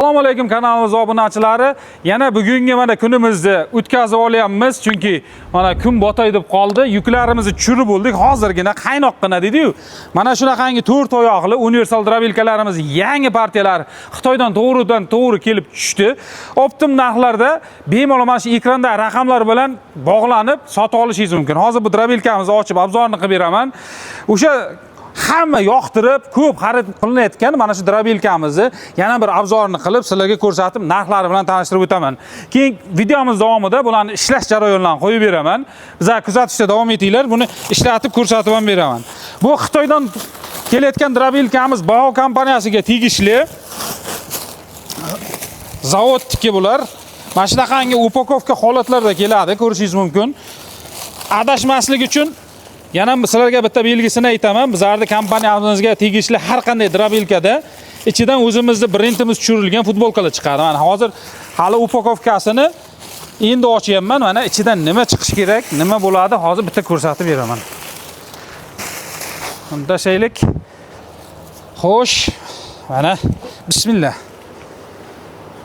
Assalomu alaykum kanalimiz obunachilari. Yana bugungi mana kunimizni o'tkazib olyapmiz, chunki mana kun botay deb qoldi. Yuklarimizni tushirib bo'ldik. Hozirgina qaynoqqina dedi-yu. Mana shunaqangi 4 oyoqli universal drabilkalarimiz yangi partiyalar Xitoydan to'g'ri kelib tushdi. Optim narxlarda bemalol mana shu ekranda raqamlar bilan bog'lanib sotib olishingiz mumkin. Hozir bu drabilkamizni ochib obzorini qilib beraman. O'sha hamma yoqtirib, ko'p xarid qilinayotgan mana shu drabilkamizni yana bir obzorini qilib, sizlarga ko'rsatib, narxlari bilan tanishtirib o'taman. Keyin videomiz davomida bularni ishlash jarayonlarini qo'yib beraman. Bizlar kuzatishda davom etinglar, buni ishlatib ko'rsatib ham beraman. Bu Xitoydan kelayotgan drabilkamiz Bao kompaniyasiga tegishli. Zavodniki bular. Mana shunaqangi upakovka holatlarda keladi, ko'rishingiz mumkin. Adashmaslik uchun yana sizlarga bitta belgisini aytaman. Bizlarning kompaniyamizga tegishli har qanday drabilkada ichidan o'zimizning brendimiz tushirilgan futbolkalar chiqadi. Mana hozir hali upakovkasini endi ochyapman. Mana ichidan nima chiqish kerak, nima bo'ladi, hozir bitta ko'rsatib beraman. Unda shaylik. Xo'sh, mana bismillah.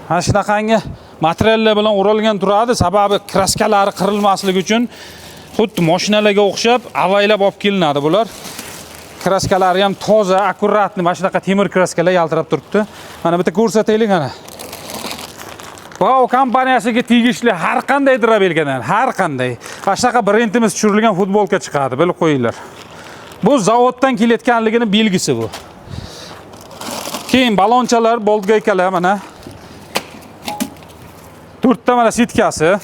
Mana shunaqangi materiallar bilan o'ralgan turadi, sababi kraskalari qirilmasligi uchun. Xuddi mashinalarga o'xshab avaylab olib kelinadi bular. Kraskalari ham toza, akkuratni, mana shunaqa temir kraskalar yaltirab turibdi. Mana bitta ko'rsataylik ana. Bao kompaniyasiga tegishli har qanday drabilkadan, har qanday mana shunaqa brendimiz tushirilgan futbolka chiqadi, bilib qo'yinglar. Bu zavoddan kelayotganligining belgisi bu. Keyin balonchalar, boltgaykalar mana 4 ta mana sitkasi.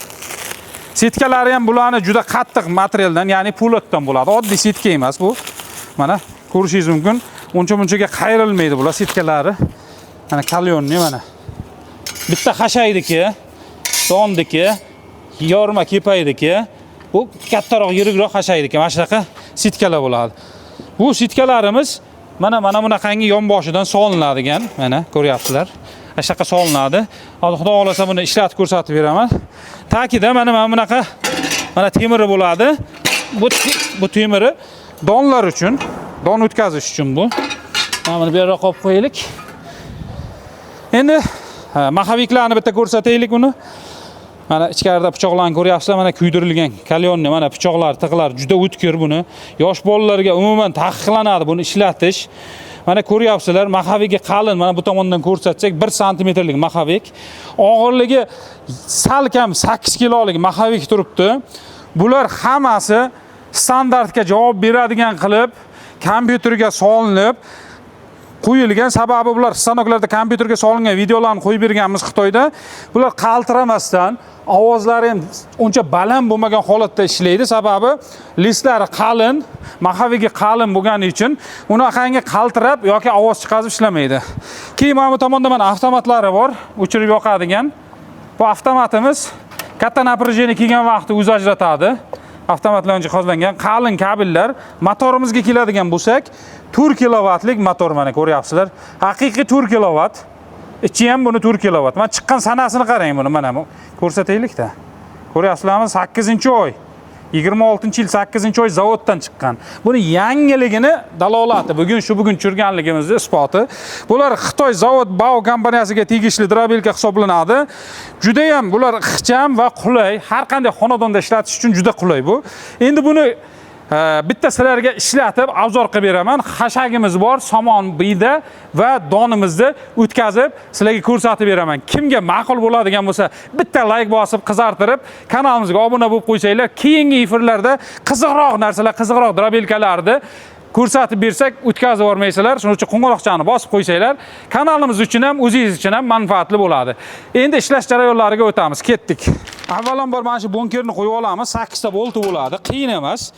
Sitkalari ham bularni juda qattiq materialdan, ya'ni po'latdan bo'ladi. Oddiy sitka emas bu. Mana ko'rishingiz mumkin. Uncha-munchaga qayrilmaydi bular sitkalari. Mana kalyonni mana. Bitta xashaydiki, dondiki, yorma kepaydiki, bu kattaroq, yirikroq xashaydiki, mana shunaqa sitkalar bo'ladi. Bu sitkalarimiz mana bunaqangi yonboshidan solinadigan, mana ko'ryapsizlar. Ashaqa solinadi. Hozir xudo xolasa buni ishlatib ko'rsatib beraman. Ta'kida mana bunaqa temiri bo'ladi. Bu temiri donlar uchun, don o'tkazish uchun bu. Mana buni bu yerga qo'yib qo'yaylik. Endi maxaviklarni bitta ko'rsataylik uni. Mana ichkarida pichoqlarni ko'ryapsizlar, mana kuydirilgan kalyonni, mana pichoqlar, tiqlar juda o'tkir buni. Yosh bolalarga umuman taqiqlanadi buni ishlatish. Mana ko'ryapsizlar, maxavigi qalin. Mana bu tomondan ko'rsatsak 1 santimetrlik maxavik. Og'irligi salkam 8 kilolik maxavik turibdi. Bular hammasi standartga javob beradigan qilib kompyuterga solinib qo'yilgan. Sababi bular stanoklarda kompyuterga solingan videolarni qo'yib berganmiz Xitoyda. Bular qaltiramasdan, ovozlari ham uncha baland bo'lmagan holatda ishlaydi. Sababi listlari qalin, maxavigi qalin bo'lgani uchun unaqangi qaltirab yoki ovoz chiqarib ishlamaydi. Keyin mana bu tomonda mana avtomatlari bor, o'chirib yoqadigan. Bu avtomatimiz katta напряжение kelgan vaqtda o'zi ajratadi. Avtomatlar bilan jihozlangan qalin kabellar. Motorimizga keladigan bo'lsak, 4 kilovatlik motor mana ko'ryapsizlar. Haqiqiy 4 kilovat. Ichi ham buni 4 kilovat. Mana chiqqan sanasini qarang buni, mana ko'rsataylik-da. Ko'ryapsizlarmi? 8-oy. 26-yil 8-oy zavoddan chiqqan. Buni yangiligini dalolati, bugun tushirganligimizning isboti. Bular Xitoy zavod Bao kompaniyasiga tegishli drabilka hisoblanadi. Juda ham bular ixcham va qulay, har qanday xonadonda ishlatish uchun juda qulay bu. Endi buni bitta sizlarga ishlatib obzor qilib beraman. Xashagimiz bor, somon biyda va donimizni o'tkazib sizlarga ko'rsatib beraman. Kimga ma'qul bo'ladigan bo'lsa, bitta like bosib, qizartirib, kanalimizga obuna bo'lib qo'ysanglar, keyingi efirlarda qiziqroq narsalar, qiziqroq drabilkalarni ko'rsatib bersak, o'tkazib bormaysizlar. Shuning uchun qo'ng'iroqchani bosib qo'ysanglar, kanalimiz uchun ham, o'zingiz uchun ham manfaatli bo'ladi. Endi ishlash jarayonlariga o'tamiz. Ketdik. Avvalambor mana shu bunkerni qo'yib olamiz. 8 ta bolti bo'ladi, qiyin emas.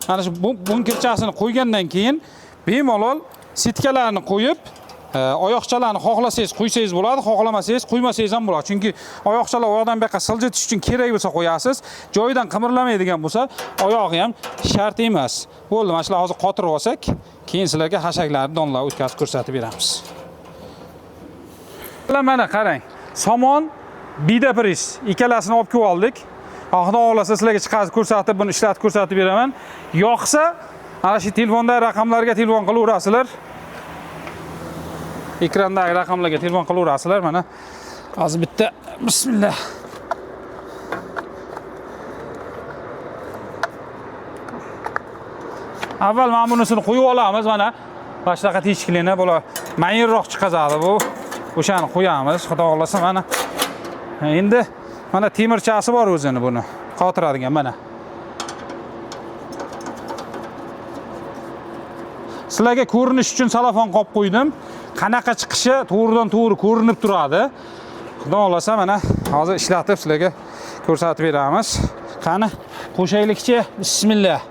Mana shu bunkerchasini qo'ygandan keyin bemalol sitkalarni qo'yib, oyoqchalarni xohlasangiz qo'ysangiz bo'ladi, xohlamasangiz qo'ymasangiz ham bo'ladi. Chunki oyoqchalar u yoqdan bu yoqqa siljitish uchun kerak bo'lsa qo'yasiz. Joyidan qimirlamaydigan bo'lsa, oyog'i ham shart emas. Bo'ldi, mana shular hozir qotirib olsak, keyin sizlarga hashaklarni, donlarni o'tkazib ko'rsatib beramiz. Mana qarang. Somon, bida pris ikkalasini olib kelib oldik. Xudo xolasa sizlarga chiqarib ko'rsatib, buni ishlatib ko'rsatib beraman. Yoqsa, ana shu telefonda raqamlarga telefon qilaverasizlar. ekrandagi raqamlarga telefon qilaverasizlar. Mana hozir bitta bismillah. Avval mana bunisini qo'yib olamiz. Mana boshqa teshiklarni bular mayinroq chiqazadi bu. O'shani qo'yamiz. Xudo xolasa mana. Endi mana temirchasi bor o'zini buni qotiradigan mana. Sizlarga ko'rinish uchun salafon qolib qo'ydim. Qanaqa chiqishi to'g'ridan-to'g'ri ko'rinib turadi. Xudo xolasa mana hozir ishlatib sizlarga ko'rsatib beramiz. Qani qo'shaylikchi. Bismillah.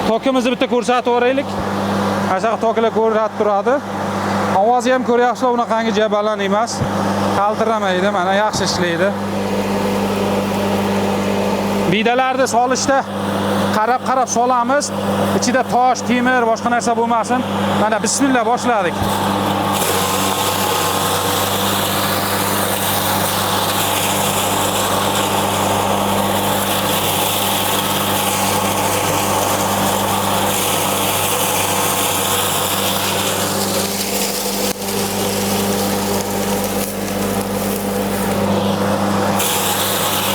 Tokimizni bitta ko'rsatib o'raylik. Aşağı toklar ko'rinib turadi. Ovozi ham ko'ryapsizlar, bunaqangi jabalan emas. Qaltiramaydi, mana yaxshi ishlaydi. Vidalarni solishda qarab solamiz. Ichida tosh, temir, boshqa narsa bo'lmasin. Mana bismillah boshladik.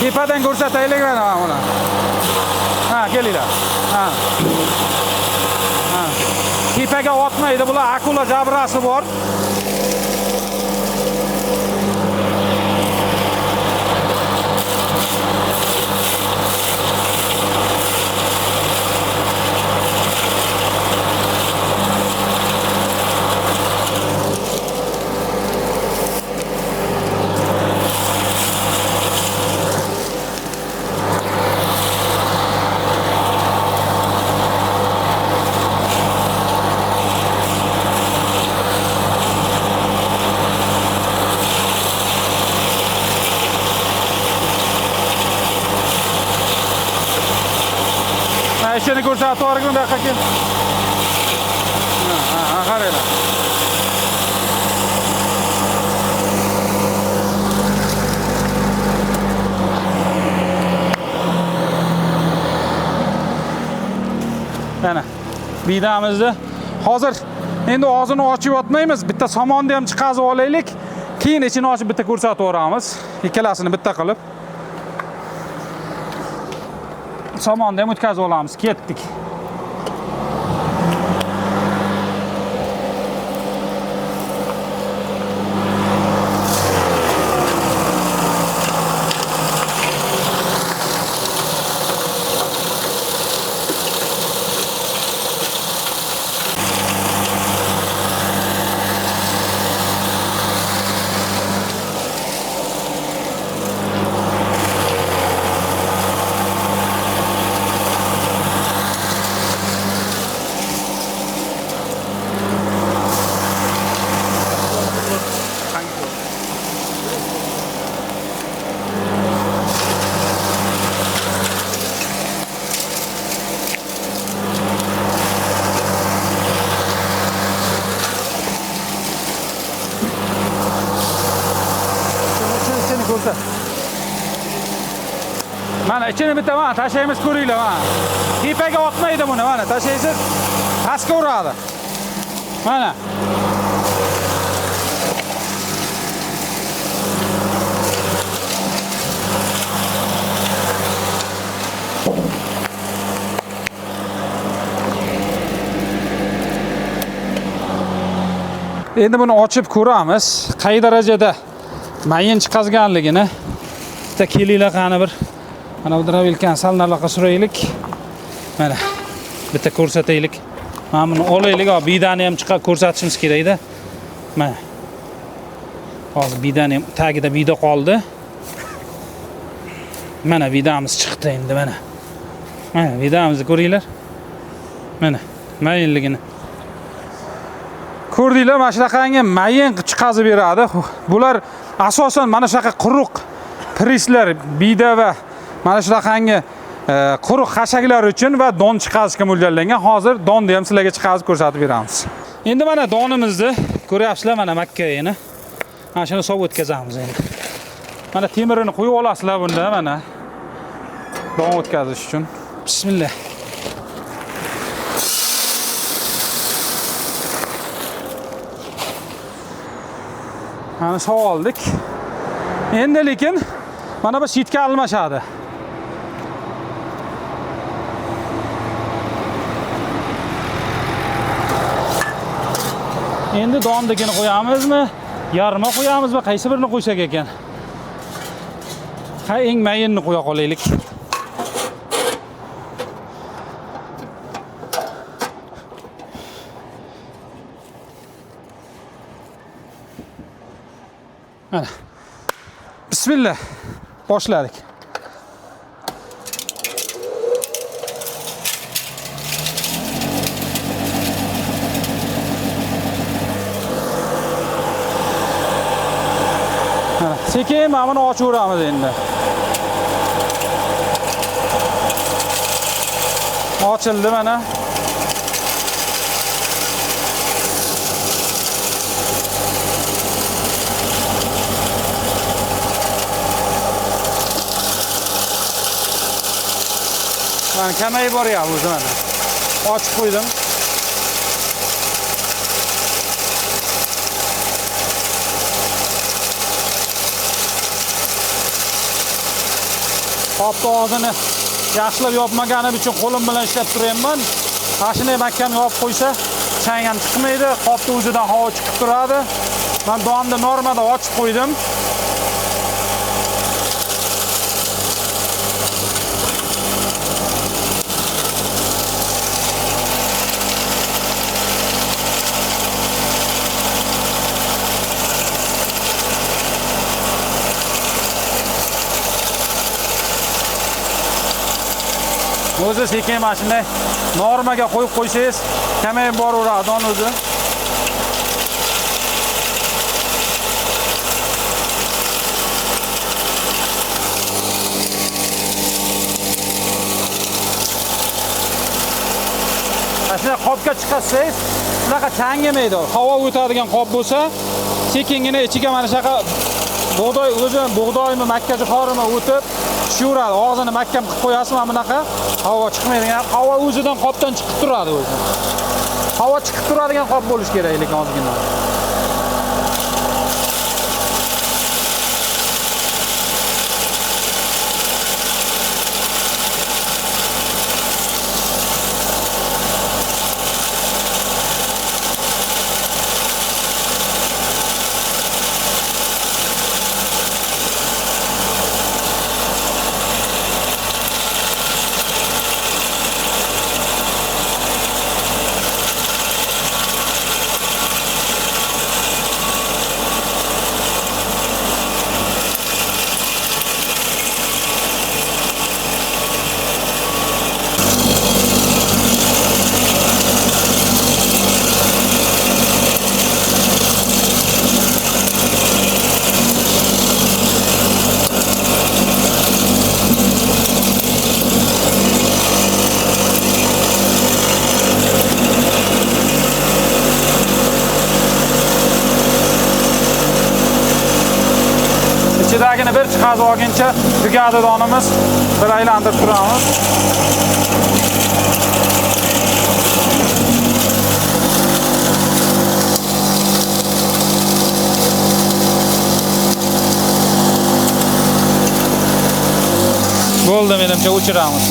Tepadan ko'rsataylik mana buni. Ha, kelinglar. Ha. Ha. Tepaga otmaydi, bular akula jabrasi bor. Ishini ko'rsatib yuborgin buyoqqa kel. Ha, qaranglar. Mana vidamizni hozir endi og'zini ochib yotmaymiz. Bitta somonni ham chiqazib olaylik. Keyin ichini ochib bitta ko'rsatib yuboramiz. Ikkalasini bitta qilib. Somonni ham o'tkazib olamiz. Ketdik. Mana ichini bitta mana tashlaymiz, ko'ringlar mana. Tepaga otmaydi buni, mana tashlaysiz, pastga uradi. Mana. Endi buni ochib ko'ramiz, qay darajada mayin chiqazganligini. Bitta kelinglar qani bir mana bu dravilkani sal nariroqqa suraylik. Mana bitta ko'rsataylik. Mana buni olaylik, bidani ham chiqarib ko'rsatishimiz kerak-da. Mana. Hozir bidani ham tagida vida qoldi. Mana vidamiz chiqdi endi mana. Mana vidamizni ko'ringlar. Mana mayinligini. Ko'rdinglar, mana shunaqangi mayin chiqazib beradi. Bular asosan mana shunaqa quruq prislar, bida va mana shunaqangi quruq xashaklar uchun va don chiqarishga mo'ljallangan. Hozir donni ham sizlarga chiqarib ko'rsatib beramiz. Endi mana donimizni ko'ryapsizlar, mana makkayini. Mana shuni sov o'tkazamiz endi. Mana temirini qo'yib olasizlar bunda, mana don o'tkazish uchun. Bismillah. Mana sog' oldik. Endi lekin mana bu sitka almashadi. Endi dondagini qo'yamizmi? Yarma qo'yamizmi? Qaysi birini qo'ysak ekan? Ha, eng mayinni qo'ya qolaylik. Mana. Bismillah. Boshladik. Sekin mana buni ochaveramiz endi. Ochildi mana. Mana kamayib boryapti o'zi mana. Ochib qo'ydim. Qopni og'zini yaxshilab yopmaganim uchun qo'lim bilan ishlab turayapman. Mashina mahkam yopib qo'ysa, chang ham chiqmaydi, qopni o'zidan havo chiqib turadi. Men donni normada ochib qo'ydim. O'zi sekin mashina normaga qo'yib qo'ysangiz, kamayib boraveradi o'zi. Mashina qopga chiqarsangiz, bunaqa chang yemaydi. Havo o'tadigan qop bo'lsa, sekingina ichiga mana shunaqa bug'doymi, makkajo'xorimi o'tib tushaveradi. Og'zini mahkam qilib qo'yasiz, mana bunaqa havo chiqmaydigan. Havo o'zidan qopdan chiqib turadi o'zi. Havo chiqib turadigan qop bo'lish kerak lekin ozgina. Ichidagini bir chiqazib olguncha tugadi donimiz. Bir aylantirib turamiz. Bo'ldi, menimcha o'chiramiz.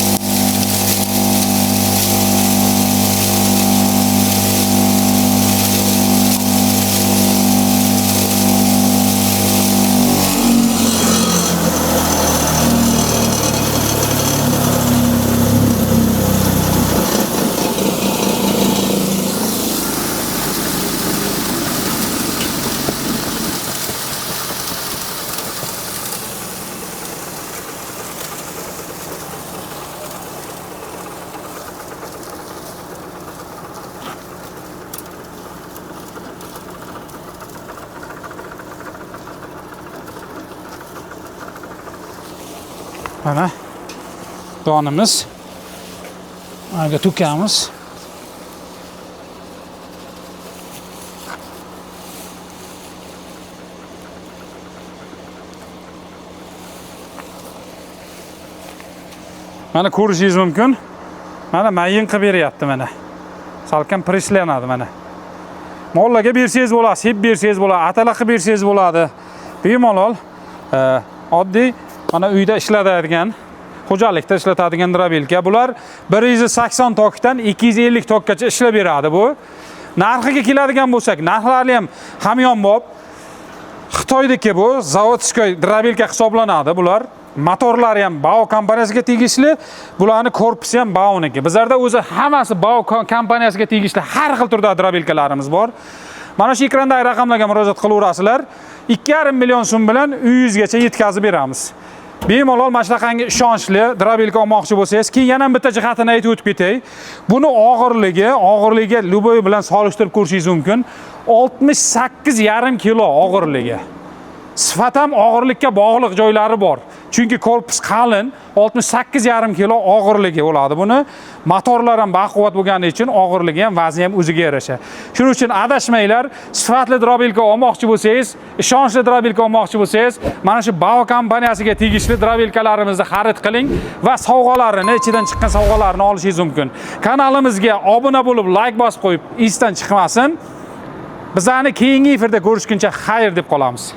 Mana donimiz. Mana to'kamiz. Mana ko'rishingiz mumkin. Mana mayin qilib beryapti mana. Salkam preslanadi mana. mollarga bersangiz bo'ladi, sep bersangiz bo'ladi, atalaqa bersangiz bo'ladi. Bemalol oddiy mana uyda ishlatadigan, xo'jalikda ishlatadigan drabilka. Bular 180 tokdan 250 tokkacha ishlab beradi bu. Narxiga keladigan bo'lsak, narxlari ham hamyonbop. Xitoydagi bu zavodskoy drabilka hisoblanadi bular. Motorlari ham Bao kompaniyasiga tegishli, bularning korpusi ham Baoniki. Bizlarda o'zi hammasi Bao kompaniyasiga tegishli har xil turdagi drabilkalarimiz bor. Mana shu ekrandagi raqamlarga murojaat qilaverasizlar. 2,5 million so'm bilan uyingizgacha yetkazib beramiz. Bemalol mana shunaqangi ishonchli drabilka olmoqchi bo'lsangiz, keyin yana bitta jihatini aytib o'tib ketay. Buni og'irligi Luboy bilan solishtirib ko'rishingiz mumkin. 68,5 kilo og'irligi. Sifat ham og'irlikka bog'liq joylari bor. Chunki korpus qalin, 68,5 kilo og'irligi bo'ladi. Buni motorlar ham baquvvat bo'lgani uchun og'irligi ham, vazni ham o'ziga yarasha. Shuning uchun adashmanglar. Sifatli drabilka olmoqchi bo'lsangiz, ishonchli drabilka olmoqchi bo'lsangiz, mana shu Bao kompaniyasiga tegishli drabilkalarimizni xarid qiling va sovg'alarini, ichidan chiqqan sovg'alarni olishingiz mumkin. Kanalimizga obuna bo'lib, like bosib qo'yib, esdan chiqmasin. Bizlarni keyingi efirda ko'rishguncha xayr deb qolamiz.